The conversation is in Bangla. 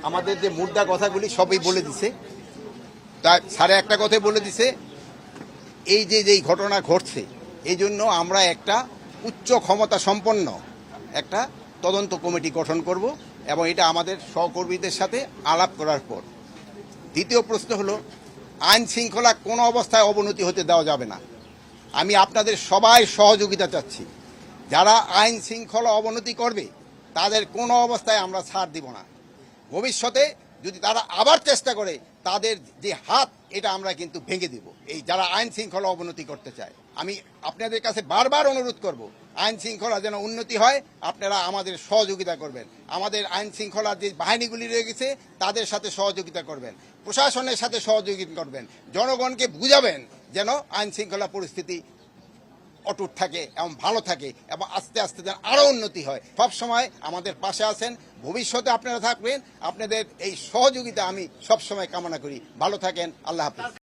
আমাদের যে মুদ্রা কথাগুলি সবই বলে দিছে। তা স্যারে একটা কথাই বলে দিছে, এই যে যেই ঘটনা ঘটছে এই জন্য আমরা একটা উচ্চ ক্ষমতা সম্পন্ন একটা তদন্ত কমিটি গঠন করব এবং এটা আমাদের সহকর্মীদের সাথে আলাপ করার পর। দ্বিতীয় প্রশ্ন হলো, আইন শৃঙ্খলা কোনো অবস্থায় অবনতি হতে দেওয়া যাবে না। আমি আপনাদের সবাই সহযোগিতা চাচ্ছি। যারা আইন শৃঙ্খলা অবনতি করবে তাদের কোনো অবস্থায় আমরা ছাড় দিব না। ভবিষ্যতে যদি তারা আবার চেষ্টা করে তাদের যে হাত এটা আমরা কিন্তু ভেঙে দিব, এই যারা আইন শৃঙ্খলা অবনতি করতে চায়। আমি আপনাদের কাছে বারবার অনুরোধ করব, আইন শৃঙ্খলা যেন উন্নতি হয়, আপনারা আমাদের সহযোগিতা করবেন। আমাদের আইন শৃঙ্খলার যে বাহিনীগুলি রয়ে গেছে তাদের সাথে সহযোগিতা করবেন, প্রশাসনের সাথে সহযোগিতা করবেন, জনগণকে বুঝাবেন যেন আইন শৃঙ্খলা পরিস্থিতি অটুট থাকে এবং ভালো থাকে এবং আস্তে আস্তে যেন আরও উন্নতি হয়। সব সময় আমাদের পাশে আছেন, ভবিষ্যতে আপনারা থাকবেন। আপনাদের এই সহযোগিতা আমি সব সময় কামনা করি। ভালো থাকেন, আল্লাহ হাফেজ।